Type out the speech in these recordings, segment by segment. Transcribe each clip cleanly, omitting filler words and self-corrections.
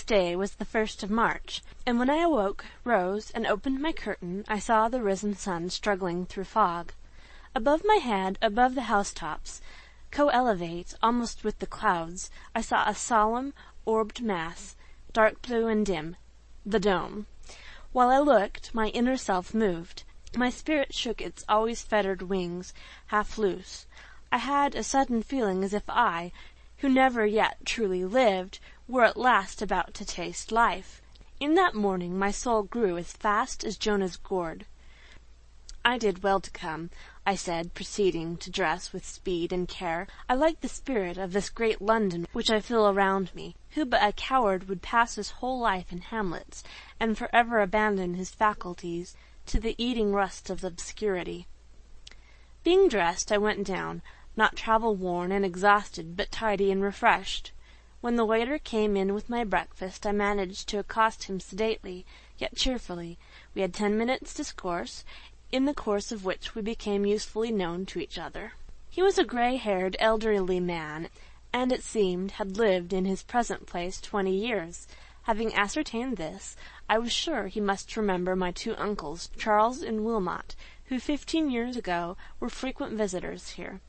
day was the 1st of March, and when I awoke, rose, and opened my curtain, I saw the risen sun struggling through fog. Above my head, above the housetops, co-elevate almost with the clouds, I saw a solemn, orbed mass, dark blue and dim, the dome. While I looked, my inner self moved. My spirit shook its always fettered wings, half loose. I had a sudden feeling as if I, who never yet truly lived, were at last about to taste life. In that morning my soul grew as fast as Jonah's gourd. "I did well to come," I said, proceeding to dress with speed and care. "I like the spirit of this great London which I feel around me. Who but a coward would pass his whole life in hamlets, and for ever abandon his faculties to the eating rust of obscurity?" Being dressed, I went down, not travel-worn and exhausted, but tidy and refreshed. When the waiter came in with my breakfast, I managed to accost him sedately, yet cheerfully. We had 10 minutes' discourse, in the course of which we became usefully known to each other. He was a grey-haired, elderly man, and it seemed had lived in his present place 20 years. Having ascertained this, I was sure he must remember my 2 uncles, Charles and Wilmot, who 15 years ago were frequent visitors here.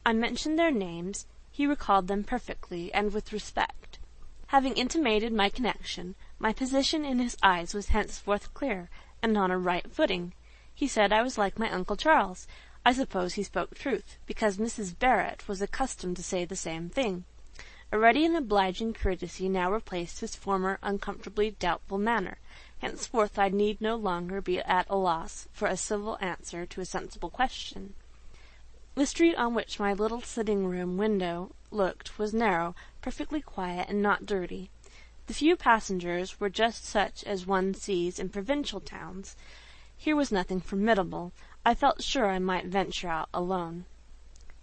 I mentioned their names. He recalled them perfectly, and with respect. Having intimated my connection, my position in his eyes was henceforth clear, and on a right footing. He said I was like my Uncle Charles. I suppose he spoke truth, because Mrs. Barrett was accustomed to say the same thing. A ready and obliging courtesy now replaced his former uncomfortably doubtful manner. Henceforth I need no longer be at a loss for a civil answer to a sensible question. The street on which my little sitting-room window looked was narrow, perfectly quiet, and not dirty. The few passengers were just such as one sees in provincial towns. Here was nothing formidable. I felt sure I might venture out alone.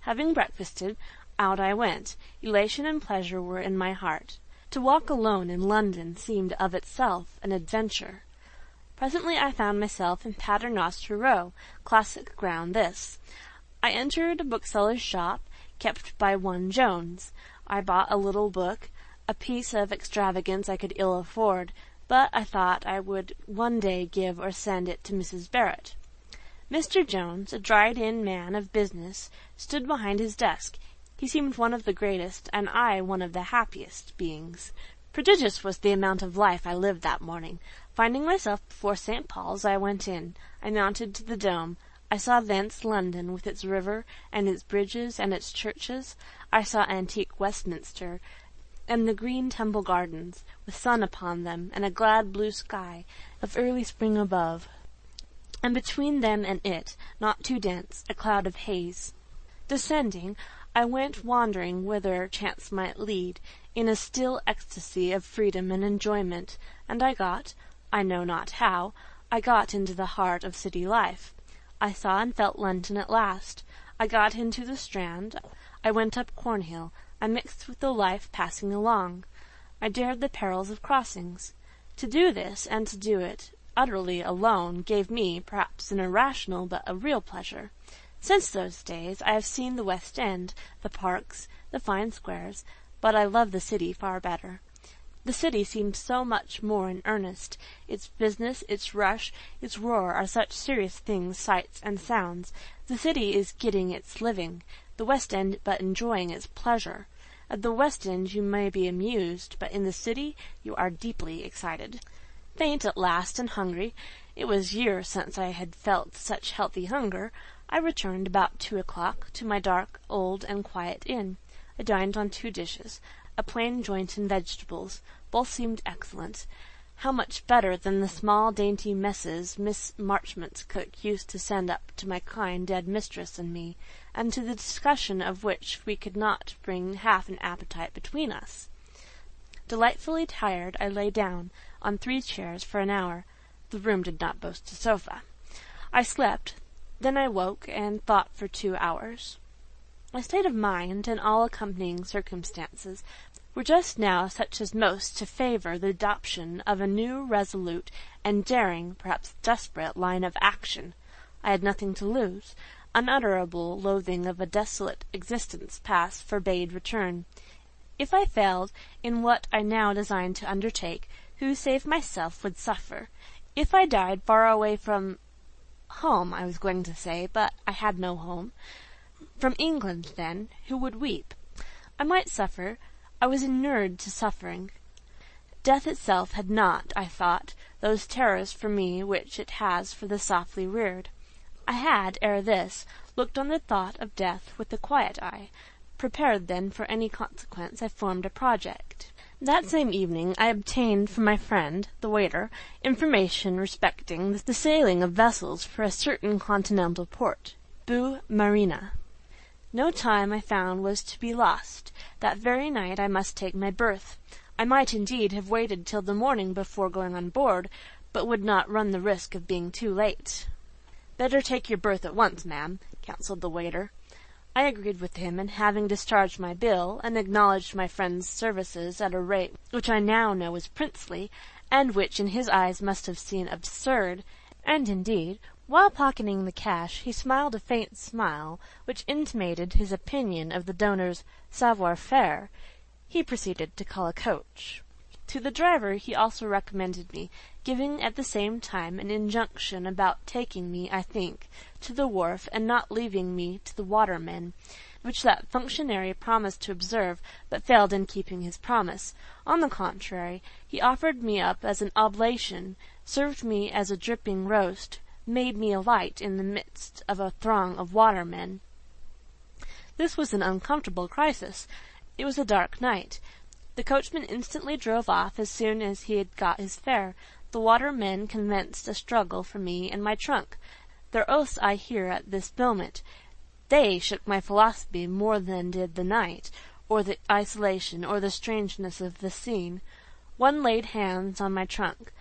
Having breakfasted, out I went. Elation and pleasure were in my heart. To walk alone in London seemed of itself an adventure. Presently I found myself in Paternoster Row, classic ground this. I entered a bookseller's shop, kept by one Jones. I bought a little book, a piece of extravagance I could ill afford, but I thought I would one day give or send it to Mrs. Barrett. Mr. Jones, a dried-in man of business, stood behind his desk. He seemed one of the greatest, and I one of the happiest, beings. Prodigious was the amount of life I lived that morning. Finding myself before St. Paul's, I went in. I mounted to the Dome. I saw thence London, with its river, and its bridges, and its churches. I saw antique Westminster, and the green Temple Gardens, with sun upon them, and a glad blue sky of early spring above, and between them and it, not too dense, a cloud of haze. Descending, I went wandering whither chance might lead, in a still ecstasy of freedom and enjoyment, and I got, I know not how, I got into the heart of city life. I saw and felt London at last. I got into the Strand. I went up Cornhill. I mixed with the life passing along. I dared the perils of crossings. To do this, and to do it utterly alone, gave me, perhaps an irrational but a real pleasure. Since those days I have seen the West End, the parks, the fine squares, but I love the city far better. The city seems so much more in earnest. Its business, its rush, its roar are such serious things, sights and sounds. The city is getting its living, the West End but enjoying its pleasure. At the West End you may be amused, but in the city you are deeply excited. Faint at last and hungry, it was years since I had felt such healthy hunger, I returned about 2 o'clock to my dark, old, and quiet inn. I dined on 2 dishes. A plain joint and vegetables. Both seemed excellent. How much better than the small dainty messes Miss Marchmont's cook used to send up to my kind dead mistress and me, and to the discussion of which we could not bring half an appetite between us. Delightfully tired, I lay down on 3 chairs for an hour. The room did not boast a sofa. I slept. Then I woke and thought for 2 hours. My state of mind and all accompanying circumstances were just now such as most to favour the adoption of a new, resolute, and daring, perhaps desperate, line of action. I had nothing to lose. Unutterable loathing of a desolate existence past forbade return. If I failed in what I now designed to undertake, who save myself would suffer? If I died far away from home, I was going to say, but I had no home. From England, then, who would weep? I might suffer. I was inured to suffering. Death itself had not, I thought, those terrors for me which it has for the softly reared. I had, ere this, looked on the thought of death with a quiet eye. Prepared, then, for any consequence, I formed a project. That same evening I obtained from my friend, the waiter, information respecting the sailing of vessels for a certain continental port, Boo Marina. No time, I found, was to be lost. That very night I must take my berth. I might, indeed, have waited till the morning before going on board, but would not run the risk of being too late. "Better take your berth at once, ma'am," counselled the waiter. I agreed with him, and having discharged my bill, and acknowledged my friend's services at a rate which I now know was princely, and which in his eyes must have seemed absurd, and indeed, while pocketing the cash, he smiled a faint smile, which intimated his opinion of the donor's savoir-faire, he proceeded to call a coach. To the driver he also recommended me, giving at the same time an injunction about taking me, I think, to the wharf, and not leaving me to the watermen, which that functionary promised to observe, but failed in keeping his promise. On the contrary, he offered me up as an oblation, served me as a dripping roast, made me alight in the midst of a throng of watermen. This was an uncomfortable crisis. It was a dark night. The coachman instantly drove off as soon as he had got his fare. The watermen commenced a struggle for me and my trunk. Their oaths I hear at this moment. They shook my philosophy more than did the night, or the isolation, or the strangeness of the scene. One laid hands on my trunk.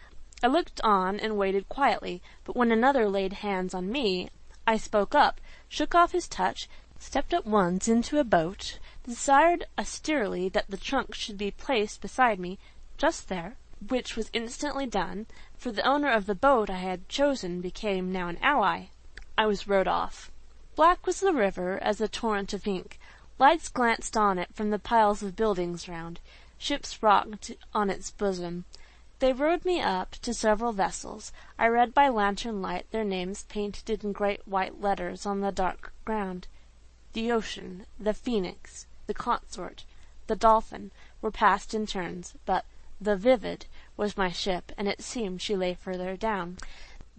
I looked on and waited quietly, but when another laid hands on me, I spoke up, shook off his touch, stepped at once into a boat, desired austerely that the trunk should be placed beside me, just there, which was instantly done, for the owner of the boat I had chosen became now an ally. I was rowed off. Black was the river as a torrent of ink. Lights glanced on it from the piles of buildings round. Ships rocked on its bosom. They rowed me up to several vessels. I read by lantern light their names painted in great white letters on the dark ground. The Ocean, the Phoenix, the Consort, the Dolphin were passed in turns, but the Vivid was my ship, and it seemed she lay further down.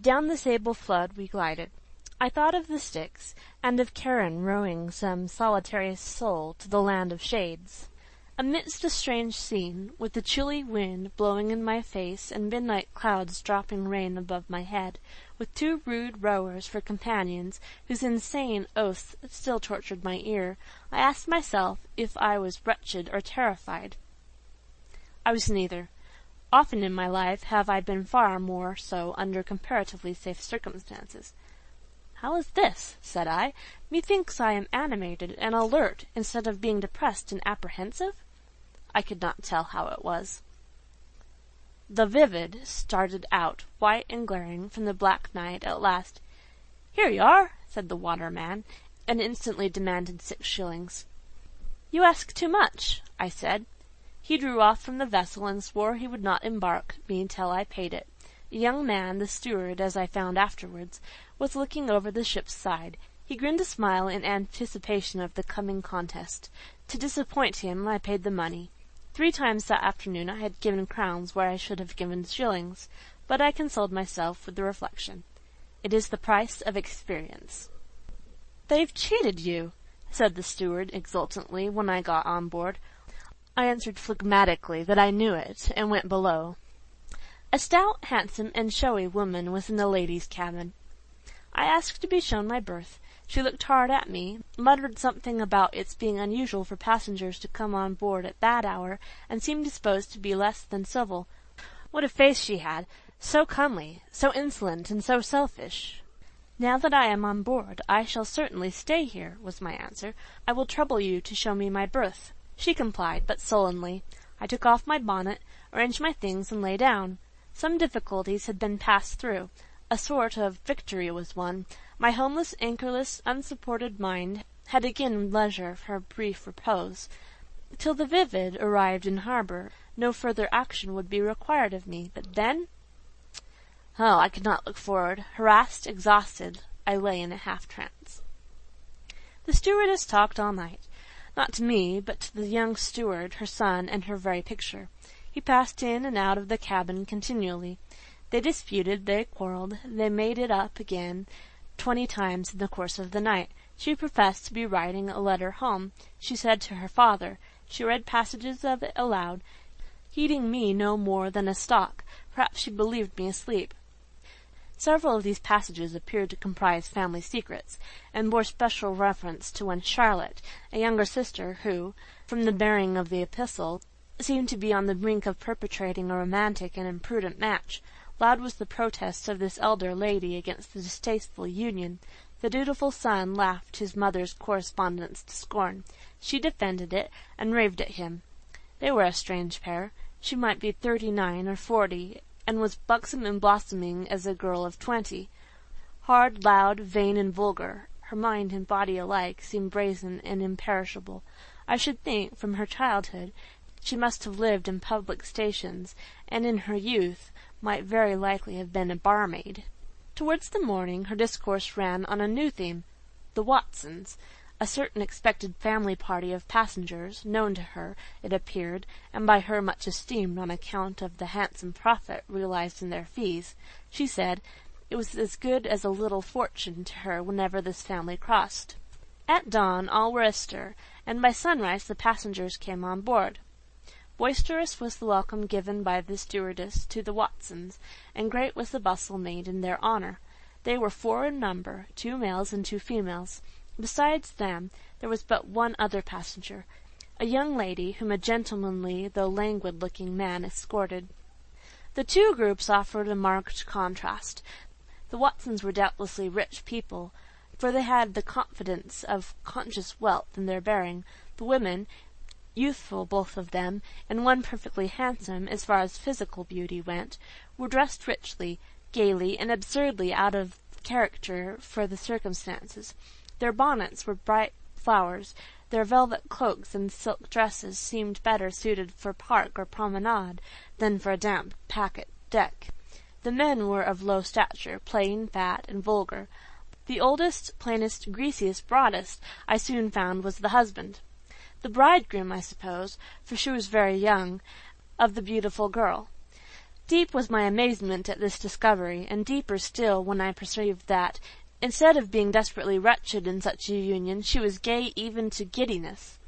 Down the sable flood we glided. I thought of the Styx, and of Charon rowing some solitary soul to the land of shades. Amidst a strange scene, with the chilly wind blowing in my face and midnight clouds dropping rain above my head, with two rude rowers for companions, whose insane oaths still tortured my ear, I asked myself if I was wretched or terrified. I was neither. Often in my life have I been far more so under comparatively safe circumstances. "How is this?" said I. "Methinks I am animated and alert, instead of being depressed and apprehensive." I could not tell how it was. The Vivid started out, white and glaring, from the black night at last. "Here you are," said the waterman, and instantly demanded 6 shillings. "You ask too much," I said. He drew off from the vessel and swore he would not embark me till I paid it. The young man, the steward, as I found afterwards, was looking over the ship's side. He grinned a smile in anticipation of the coming contest. To disappoint him, I paid the money. 3 times that afternoon I had given crowns where I should have given shillings, but I consoled myself with the reflection, "It is the price of experience." "They've cheated you," said the steward exultantly when I got on board. I answered phlegmatically that I knew it, and went below. A stout, handsome, and showy woman was in the ladies' cabin. I asked to be shown my berth. She looked hard at me, muttered something about its being unusual for passengers to come on board at that hour, and seemed disposed to be less than civil. What a face she had! So comely, so insolent, and so selfish! "Now that I am on board, I shall certainly stay here," was my answer. "I will trouble you to show me my berth." She complied, but sullenly. I took off my bonnet, arranged my things, and lay down. Some difficulties had been passed through. A sort of victory was won. My homeless, anchorless, unsupported mind had again leisure for brief repose. Till the Vivid arrived in harbour, no further action would be required of me. But then? Oh, I could not look forward. Harassed, exhausted, I lay in a half-trance. The stewardess talked all night. Not to me, but to the young steward, her son, and her very picture. He passed in and out of the cabin continually. They disputed, they quarrelled, they made it up again 20 times in the course of the night. She professed to be writing a letter home, she said to her father. She read passages of it aloud, heeding me no more than a stock. Perhaps she believed me asleep. Several of these passages appeared to comprise family secrets, and bore special reference to one Charlotte, a younger sister, who, from the bearing of the epistle, seemed to be on the brink of perpetrating a romantic and imprudent match. Loud was the protest of this elder lady against the distasteful union. The dutiful son laughed his mother's correspondence to scorn. She defended it, and raved at him. They were a strange pair. She might be 39 or 40, and was buxom and blossoming as a girl of 20. Hard, loud, vain, and vulgar, her mind and body alike seemed brazen and imperishable. I should think, from her childhood, she must have lived in public stations, and in her youth might very likely have been a barmaid. Towards the morning her discourse ran on a new theme, the Watsons, a certain expected family party of passengers, known to her, it appeared, and by her much esteemed on account of the handsome profit realized in their fees. She said it was as good as a little fortune to her whenever this family crossed. At dawn all were astir, and by sunrise the passengers came on board. Boisterous was the welcome given by the stewardess to the Watsons, and great was the bustle made in their honour. They were 4 in number, 2 males and 2 females. Besides them, there was but one other passenger, a young lady whom a gentlemanly though languid-looking man escorted. The 2 groups offered a marked contrast. The Watsons were doubtlessly rich people, for they had the confidence of conscious wealth in their bearing. The women, youthful both of them, and one perfectly handsome as far as physical beauty went, were dressed richly, gaily, and absurdly out of character for the circumstances. Their bonnets were bright flowers, their velvet cloaks and silk dresses seemed better suited for park or promenade than for a damp packet deck. The men were of low stature, plain, fat, and vulgar. The oldest, plainest, greasiest, broadest, I soon found was the husband. The bridegroom, I suppose, for she was very young, of the beautiful girl. Deep was my amazement at this discovery, and deeper still when I perceived that, instead of being desperately wretched in such a union, she was gay even to giddiness.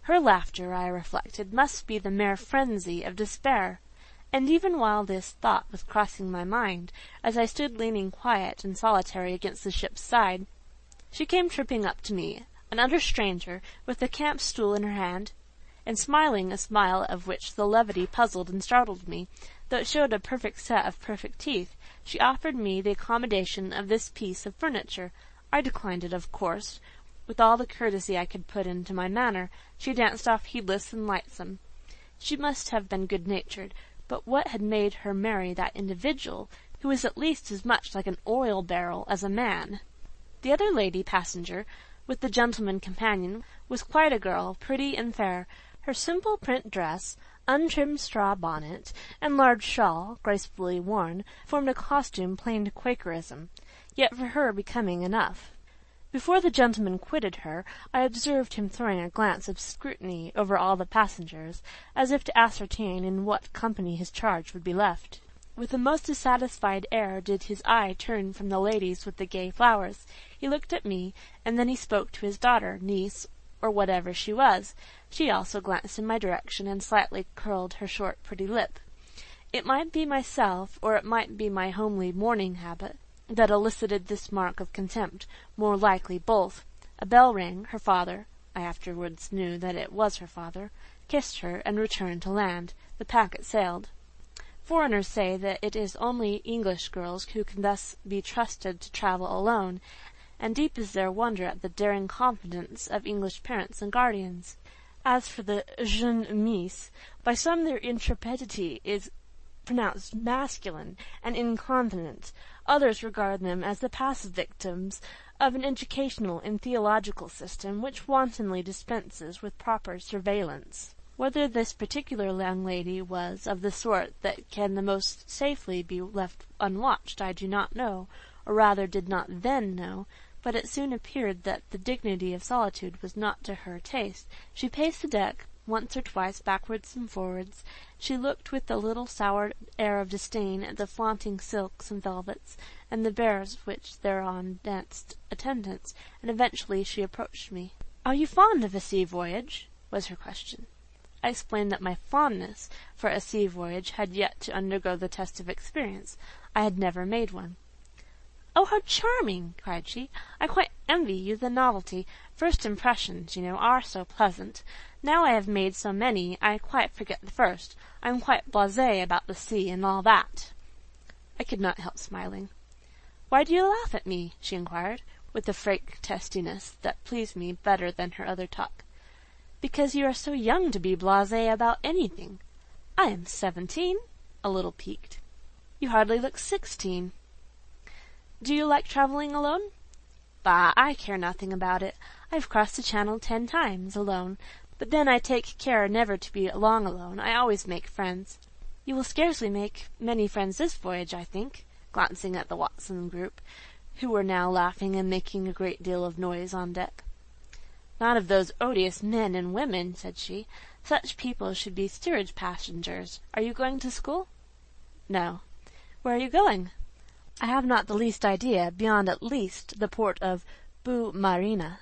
Her laughter, I reflected, must be the mere frenzy of despair. And even while this thought was crossing my mind, as I stood leaning quiet and solitary against the ship's side, she came tripping up to me, an utter stranger, with a camp stool in her hand, and smiling a smile of which the levity puzzled and startled me, though it showed a perfect set of perfect teeth. She offered me the accommodation of this piece of furniture. I declined it, of course, with all the courtesy I could put into my manner. She danced off heedless and lightsome. She must have been good-natured, but what had made her marry that individual, who was at least as much like an oil-barrel as a man? The other lady passenger, with the gentleman companion, was quite a girl, pretty and fair. Her simple print dress, untrimmed straw bonnet, and large shawl, gracefully worn, formed a costume plain to Quakerism, yet for her becoming enough. Before the gentleman quitted her, I observed him throwing a glance of scrutiny over all the passengers, as if to ascertain in what company his charge would be left. With a most dissatisfied air did his eye turn from the ladies with the gay flowers. He looked at me, and then he spoke to his daughter, niece, or whatever she was. She also glanced in my direction, and slightly curled her short, pretty lip. It might be myself, or it might be my homely mourning habit, that elicited this mark of contempt, more likely both. A bell rang. Her father, I afterwards knew that it was her father, kissed her, and returned to land. The packet sailed. Foreigners say that it is only English girls who can thus be trusted to travel alone, and deep is their wonder at the daring confidence of English parents and guardians. As for the jeunes miss, by some their intrepidity is pronounced masculine and incontinent. Others regard them as the passive victims of an educational and theological system which wantonly dispenses with proper surveillance. Whether this particular young lady was of the sort that can the most safely be left unwatched I do not know, or rather did not then know, but it soon appeared that the dignity of solitude was not to her taste. She paced the deck once or twice backwards and forwards. She looked with a little sour air of disdain at the flaunting silks and velvets, and the bears which thereon danced attendance, and eventually she approached me. "Are you fond of a sea voyage?" was her question. I explained that my fondness for a sea voyage had yet to undergo the test of experience. I had never made one. "Oh, how charming!" cried she. "I quite envy you the novelty. First impressions, you know, are so pleasant. Now I have made so many, I quite forget the first. I am quite blasé about the sea and all that." I could not help smiling. "Why do you laugh at me?" she inquired, with a frank testiness that pleased me better than her other talk. "Because you are so young to be blasé about anything. I am 17, a little piqued. You hardly look 16. Do you like travelling alone?" "Bah, I care nothing about it. I've crossed the Channel 10 times, alone, but then I take care never to be long alone. I always make friends." "You will scarcely make many friends this voyage, I think," glancing at the Watson group, who were now laughing and making a great deal of noise on deck. "Not of those odious men and women," said she. "Such people should be steerage passengers. Are you going to school?" "No." "Where are you going?" "I have not the least idea, beyond at least the port of Bu Marina."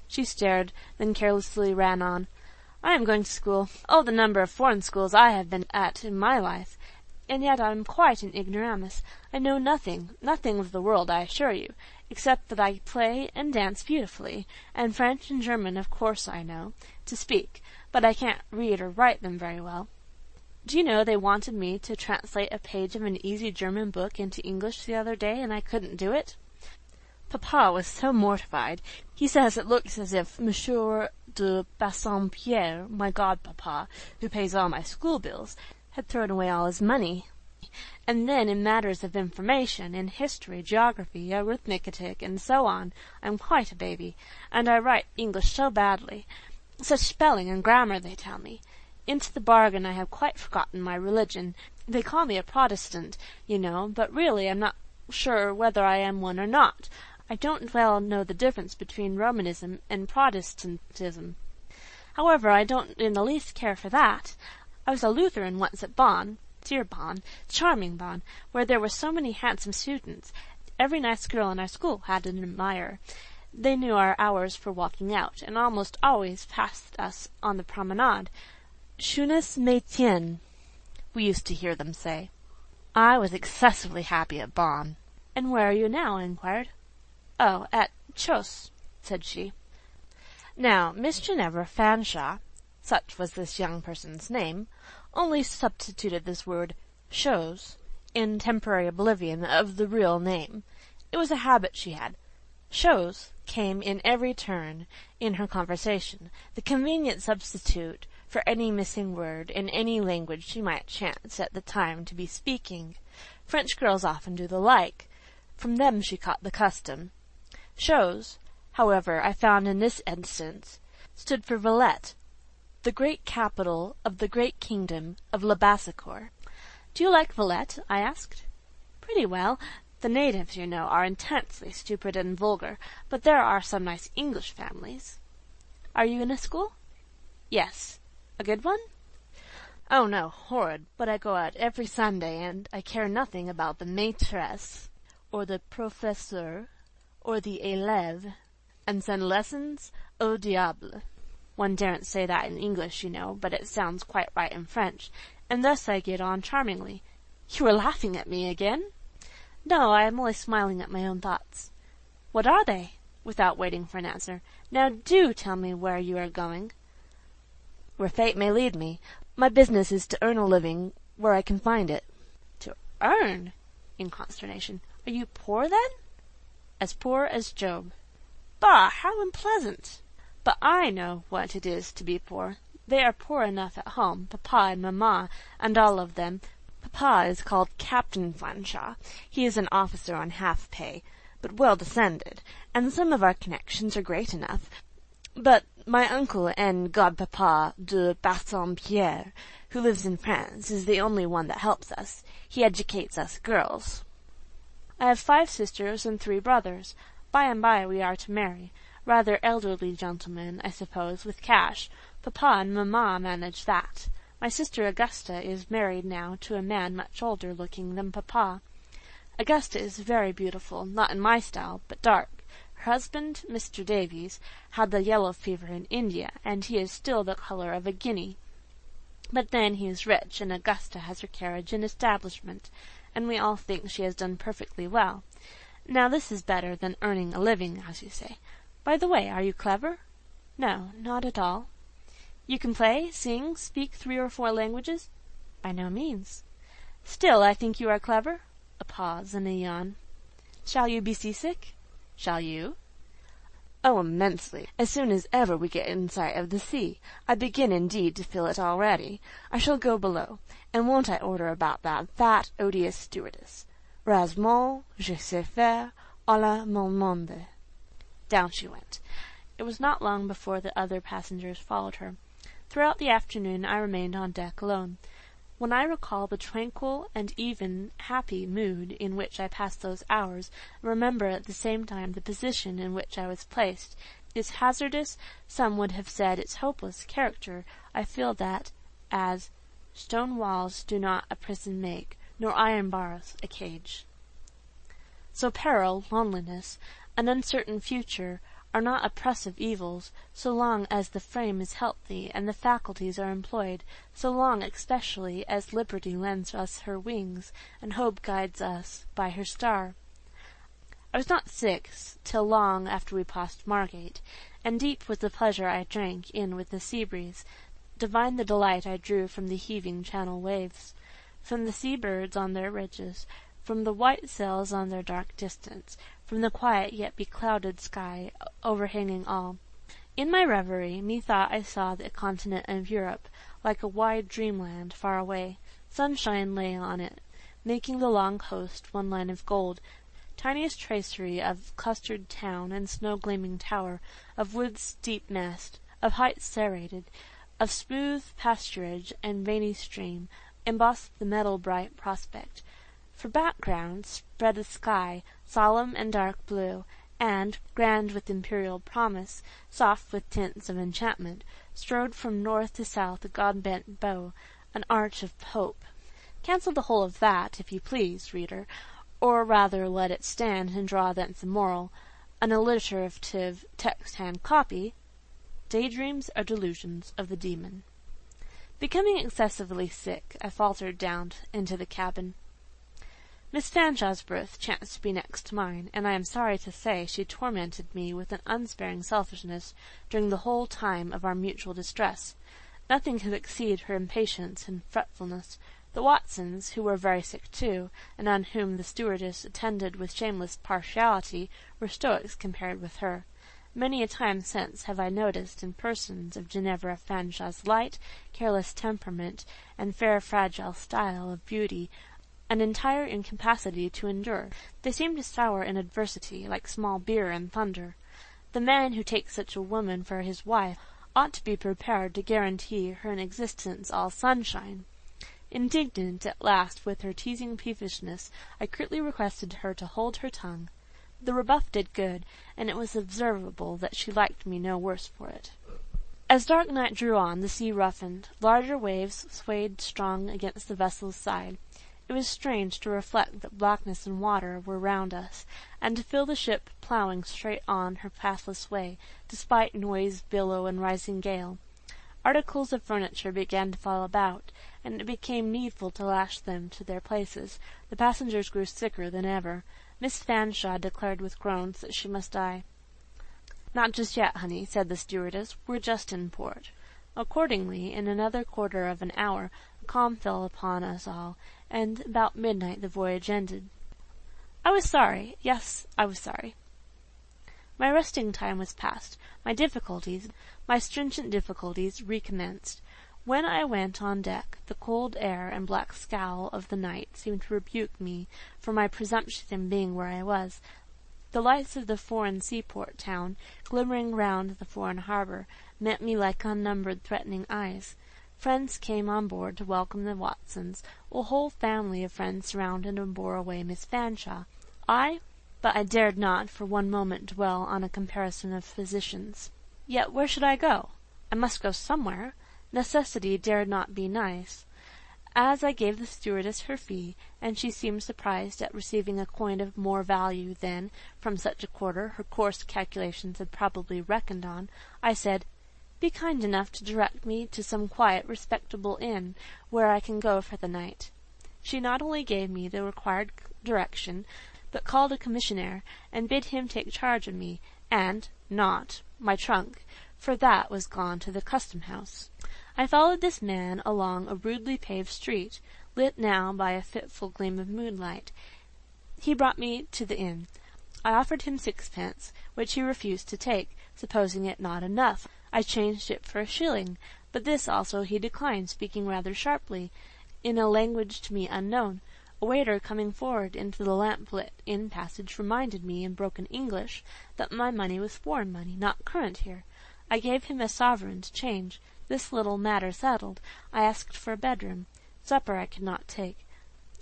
She stared, then carelessly ran on. "I am going to school. Oh, the number of foreign schools I have been at in my life! And yet I am quite an ignoramus. I know nothing of the world, I assure you, except that I play and dance beautifully, and French and German of course I know, to speak, but I can't read or write them very well. Do you know they wanted me to translate a page of an easy German book into English the other day, and I couldn't do it? Papa was so mortified. He says it looks as if Monsieur de Bassompierre, my godpapa, who pays all my school bills, had thrown away all his money. And then in matters of information, in history, geography, arithmetic, and so on, I'm quite a baby, and I write English so badly. Such spelling and grammar, they tell me. Into the bargain I have quite forgotten my religion. They call me a Protestant, you know, but really I'm not sure whether I am one or not. I don't well know the difference between Romanism and Protestantism. However, I don't in the least care for that. I was a Lutheran once at Bonn, dear Bonn, charming Bonn, where there were so many handsome students. Every nice girl in our school had an admirer. They knew our hours for walking out, and almost always passed us on the promenade. Schönes Mädchen, we used to hear them say. I was excessively happy at Bonn. "And where are you now?" I inquired. "Oh, at Chos," said she. Now, Miss Ginevra Fanshawe, such was this young person's name, only substituted this word "chose" in temporary oblivion of the real name. It was a habit she had. "Chose" came in every turn in her conversation, the convenient substitute for any missing word in any language she might chance at the time to be speaking. French girls often do the like. From them she caught the custom. Chose, however, I found in this instance, stood for Villette, the great capital of the great kingdom of Labassecour. "Do you like Villette?" I asked. "Pretty well. The natives, you know, are intensely stupid and vulgar, but there are some nice English families." "Are you in a school?" "Yes." "A good one?" "Oh, no, horrid, but I go out every Sunday, and I care nothing about the maîtresse, or the professeur, or the élève, and send lessons au diable. One daren't say that in English, you know, but it sounds quite right in French, and thus I get on charmingly. You are laughing at me again?" "No, I am only smiling at my own thoughts." "What are they?" Without waiting for an answer. "Now do tell me where you are going." "Where fate may lead me. My business is to earn a living where I can find it." "To earn?" in consternation. "Are you poor, then?" "As poor as Job." "Bah! How unpleasant! But I know what it is to be poor. They are poor enough at home, papa and mamma, and all of them. Papa is called Captain Fanshawe. He is an officer on half-pay, but well descended, and some of our connections are great enough. But my uncle and godpapa de Bassompierre, who lives in France, is the only one that helps us. He educates us girls. I have 5 sisters and 3 brothers. By and by we are to marry. Rather elderly gentlemen, I suppose, with cash. Papa and mamma manage that. My sister Augusta is married now to a man much older looking than papa. Augusta is very beautiful, not in my style, but dark. Her husband, Mr. Davies, had the yellow fever in India, and he is still the colour of a guinea. But then he is rich, and Augusta has her carriage and establishment, and we all think she has done perfectly well. Now this is better than earning a living, as you say. By the way, are you clever? No, not at all. You can play, sing, speak 3 or 4 languages? By no means. Still, I think you are clever. A pause and a yawn. Shall you be seasick? Shall you? Oh, immensely. As soon as ever we get in sight of the sea. I begin indeed to feel it already. I shall go below, and won't I order about that fat, odious stewardess. Rasement, je sais faire, à la mon monde. Down she went. It was not long before the other passengers followed her. Throughout the afternoon I remained on deck alone. When I recall the tranquil and even happy mood in which I passed those hours, and remember at the same time the position in which I was placed, its hazardous, some would have said its hopeless, character, I feel that, as stone walls do not a prison make, nor iron bars a cage. So peril, loneliness, an uncertain future, are not oppressive evils, so long as the frame is healthy and the faculties are employed, so long especially as liberty lends us her wings, and hope guides us by her star. I was not sick till long after we passed Margate, and deep was the pleasure I drank in with the sea breeze, divine the delight I drew from the heaving channel waves, from the sea-birds on their ridges, from the white sails on their dark distance, from the quiet yet beclouded sky overhanging all. In my reverie, methought I saw the continent of Europe, like a wide dreamland far away. Sunshine lay on it, making the long coast one line of gold, tiniest tracery of clustered town and snow-gleaming tower, of wood's deep nest, of heights serrated, of smooth pasturage and veiny stream, embossed the metal-bright prospect. For background spread a sky, solemn and dark blue, and, grand with imperial promise, soft with tints of enchantment, strode from north to south a god-bent bow, an arch of hope. Cancel the whole of that, if you please, reader, or rather let it stand and draw thence a moral, an alliterative text-hand copy. Daydreams are delusions of the demon. Becoming excessively sick, I faltered down into the cabin. Miss Fanshawe's berth chanced to be next to mine, and I am sorry to say she tormented me with an unsparing selfishness during the whole time of our mutual distress. Nothing could exceed her impatience and fretfulness. The Watsons, who were very sick too, and on whom the stewardess attended with shameless partiality, were stoics compared with her. Many a time since have I noticed in persons of Ginevra Fanshawe's light, careless temperament, and fair fragile style of beauty, an entire incapacity to endure. They seem to sour in adversity, like small beer in thunder. The man who takes such a woman for his wife ought to be prepared to guarantee her an existence all sunshine. Indignant at last with her teasing peevishness, I curtly requested her to hold her tongue. The rebuff did good, and it was observable that she liked me no worse for it. As dark night drew on, the sea roughened. Larger waves swayed strong against the vessel's side. It was strange to reflect that blackness and water were round us, and to feel the ship ploughing straight on her pathless way, despite noise, billow, and rising gale. Articles of furniture began to fall about, and it became needful to lash them to their places. The passengers grew sicker than ever. Miss Fanshawe declared with groans that she must die. "Not just yet, honey," said the stewardess. "We're just in port." Accordingly, in another quarter of an hour, a calm fell upon us all, and about midnight the voyage ended. I was sorry. Yes, I was sorry. My resting time was past. My stringent difficulties, recommenced. When I went on deck, the cold air and black scowl of the night seemed to rebuke me for my presumption in being where I was. The lights of the foreign seaport town, glimmering round the foreign harbour, met me like unnumbered threatening eyes. Friends came on board to welcome the Watsons. A whole family of friends surrounded and bore away Miss Fanshawe. But I dared not for one moment dwell on a comparison of physicians. Yet where should I go? I must go somewhere. Necessity dared not be nice. As I gave the stewardess her fee, and she seemed surprised at receiving a coin of more value than, from such a quarter, her coarse calculations had probably reckoned on, I said, "Be kind enough to direct me to some quiet, respectable inn, where I can go for the night." She not only gave me the required direction, but called a commissionaire, and bid him take charge of me, and not my trunk, for that was gone to the custom-house. I followed this man along a rudely paved street, lit now by a fitful gleam of moonlight. He brought me to the inn. I offered him 6pence, which he refused to take, supposing it not enough. I changed it for a shilling, but this also he declined, speaking rather sharply, in a language to me unknown. A waiter coming forward into the lamp-lit inn passage reminded me, in broken English, that my money was foreign money, not current here. I gave him a sovereign to change. This little matter settled, I asked for a bedroom. Supper I could not take.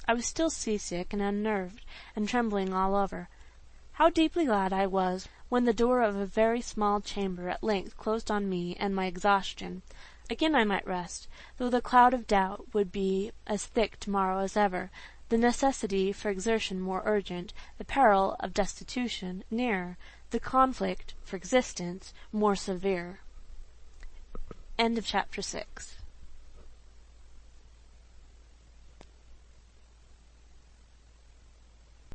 I was still seasick and unnerved, and trembling all over. How deeply glad I was when the door of a very small chamber at length closed on me and my exhaustion. Again I might rest, though the cloud of doubt would be as thick tomorrow as ever, the necessity for exertion more urgent, the peril of destitution nearer, the conflict for existence more severe. End of chapter 6.